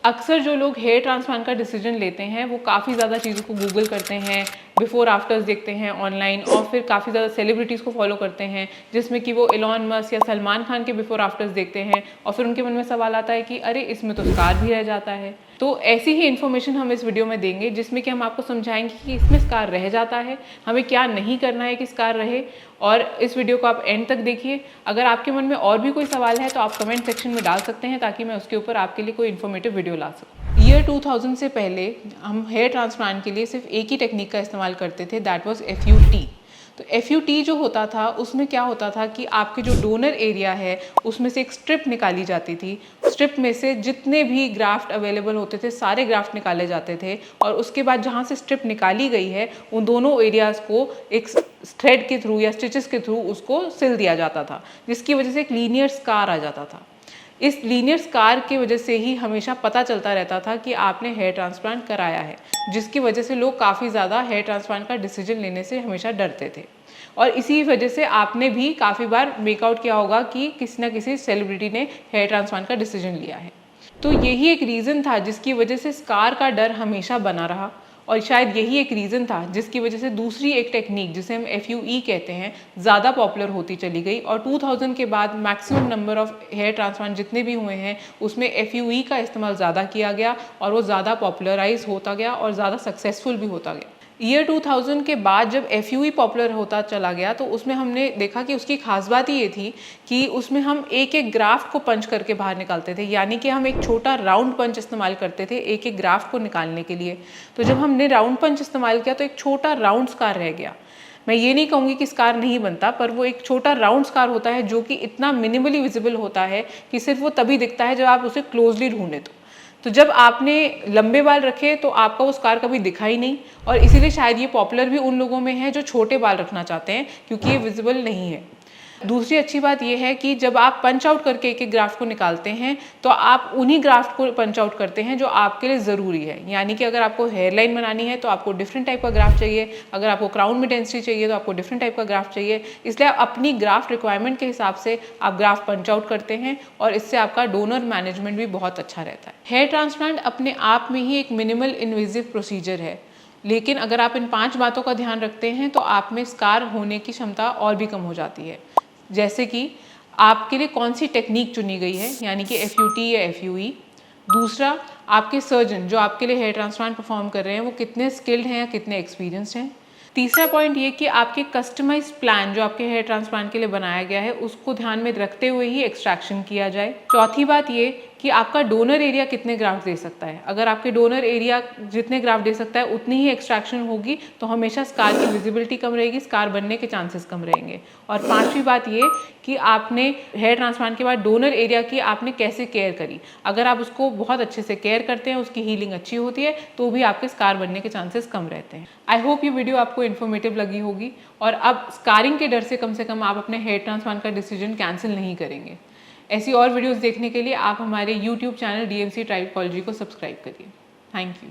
अक्सर जो लोग हेयर ट्रांसप्लांट का डिसीजन लेते हैं वो काफ़ी ज़्यादा चीज़ों को गूगल करते हैं, बिफोर आफ्टर्स देखते हैं ऑनलाइन, और फिर काफ़ी ज़्यादा सेलिब्रिटीज़ को फॉलो करते हैं जिसमें कि वो एलॉन मस्क या सलमान खान के बिफोर आफ्टर्स देखते हैं और फिर उनके मन में सवाल आता है कि अरे इसमें तो स्कार भी रह जाता है। तो ऐसी ही इन्फॉर्मेशन हम इस वीडियो में देंगे जिसमें कि हम आपको समझाएंगे कि इसमें स्कार रह जाता है, हमें क्या नहीं करना है कि स्कार रहे। और इस वीडियो को आप एंड तक देखिए। अगर आपके मन में और भी कोई सवाल है तो आप कमेंट सेक्शन में डाल सकते हैं ताकि मैं उसके ऊपर आपके लिए कोई इन्फॉर्मेटिव वीडियो ला सकूँ। ईयर 2000 से पहले हम हेयर ट्रांसप्लांट के लिए सिर्फ एक ही टेक्निक का इस्तेमाल करते थे, दैट वाज FUT। तो FUT जो होता था उसमें क्या होता था कि आपके जो डोनर एरिया है उसमें से एक स्ट्रिप निकाली जाती थी। स्ट्रिप में से जितने भी ग्राफ्ट अवेलेबल होते थे सारे ग्राफ्ट निकाले जाते थे और उसके बाद जहाँ से स्ट्रिप निकाली गई है उन दोनों एरियाज़ को एक थ्रेड के थ्रू या स्टिचेस के थ्रू उसको सिल दिया जाता था, जिसकी वजह से एक लीनियर स्कार आ जाता था। इस लीनियर स्कार की वजह से ही हमेशा पता चलता रहता था कि आपने हेयर ट्रांसप्लांट कराया है, जिसकी वजह से लोग काफ़ी ज़्यादा हेयर ट्रांसप्लांट का डिसीजन लेने से हमेशा डरते थे। और इसी वजह से आपने भी काफ़ी बार मेकआउट किया होगा कि किसी ना किसी सेलिब्रिटी ने हेयर ट्रांसप्लांट का डिसीजन लिया है। तो यही एक रीज़न था जिसकी वजह से स्कार का डर हमेशा बना रहा, और शायद यही एक रीज़न था जिसकी वजह से दूसरी एक टेक्निक जिसे हम FUE कहते हैं ज़्यादा पॉपुलर होती चली गई। और 2000 के बाद maximum number of hair transplant जितने भी हुए हैं उसमें FUE का इस्तेमाल ज़्यादा किया गया और वो ज़्यादा पॉपुलराइज होता गया और ज़्यादा सक्सेसफुल भी होता गया। ईयर 2000 के बाद जब FUE पॉपुलर होता चला गया तो उसमें हमने देखा कि उसकी खास बात ये थी कि उसमें हम एक एक ग्राफ्ट को पंच करके बाहर निकालते थे, यानी कि हम एक छोटा राउंड पंच इस्तेमाल करते थे एक एक ग्राफ्ट को निकालने के लिए। तो जब हमने राउंड पंच इस्तेमाल किया तो एक छोटा राउंड स्कार रह गया। मैं ये नहीं कहूँगी कि स्कार नहीं बनता, पर वो एक छोटा राउंड स्कार होता है जो कि इतना मिनिमली विजिबल होता है कि सिर्फ वो तभी दिखता है जब आप उसे क्लोजली ढूंढें। तो जब आपने लंबे बाल रखे तो आपका वो स्कार कभी दिखा ही नहीं, और इसीलिए शायद ये पॉपुलर भी उन लोगों में है जो छोटे बाल रखना चाहते हैं क्योंकि ये विजिबल नहीं है। दूसरी अच्छी बात यह है कि जब आप पंच आउट करके एक एक ग्राफ्ट को निकालते हैं तो आप उन्हीं ग्राफ्ट को पंच आउट करते हैं जो आपके लिए ज़रूरी है। यानी कि अगर आपको हेयर लाइन बनानी है तो आपको डिफरेंट टाइप का ग्राफ्ट चाहिए, अगर आपको क्राउन में डेंसिटी चाहिए तो आपको डिफरेंट टाइप का ग्राफ्ट चाहिए। इसलिए आप अपनी ग्राफ्ट रिक्वायरमेंट के हिसाब से आप ग्राफ्ट पंच आउट करते हैं और इससे आपका डोनर मैनेजमेंट भी बहुत अच्छा रहता है। हेयर ट्रांसप्लांट अपने आप में ही एक मिनिमल इन्वेजिव प्रोसीजर है, लेकिन अगर आप इन 5 बातों का ध्यान रखते हैं तो आप में स्कार होने की क्षमता और भी कम हो जाती है। जैसे कि आपके लिए कौन सी टेक्निक चुनी गई है, यानी कि FUT या FUE। दूसरा, आपके सर्जन जो आपके लिए हेयर ट्रांसप्लांट परफॉर्म कर रहे हैं वो कितने स्किल्ड हैं या कितने एक्सपीरियंस्ड हैं। तीसरा पॉइंट ये कि आपके कस्टमाइज प्लान जो आपके हेयर ट्रांसप्लांट के लिए बनाया गया है उसको ध्यान में रखते हुए ही एक्सट्रैक्शन किया जाए। चौथी बात ये कि आपका डोनर एरिया कितने ग्राफ्ट दे सकता है। अगर आपके डोनर एरिया जितने ग्राफ्ट दे सकता है उतनी ही एक्सट्रैक्शन होगी तो हमेशा स्कार की विजिबिलिटी कम रहेगी, स्कार बनने के चांसेस कम रहेंगे। और पांचवी बात ये कि आपने हेयर ट्रांसप्लांट के बाद डोनर एरिया की आपने कैसे केयर करी। अगर आप उसको बहुत अच्छे से केयर करते हैं, उसकी हीलिंग अच्छी होती है, तो भी आपके स्कार बनने के चांसेस कम रहते हैं। आई होप ये वीडियो आपको इन्फॉर्मेटिव लगी होगी और अब स्कारिंग के डर से कम आप अपने हेयर ट्रांसप्लांट का डिसीजन कैंसिल नहीं करेंगे। ऐसी और वीडियोस देखने के लिए आप हमारे YouTube चैनल DMC ट्राइकोलॉजी को सब्सक्राइब करिए। Thank you.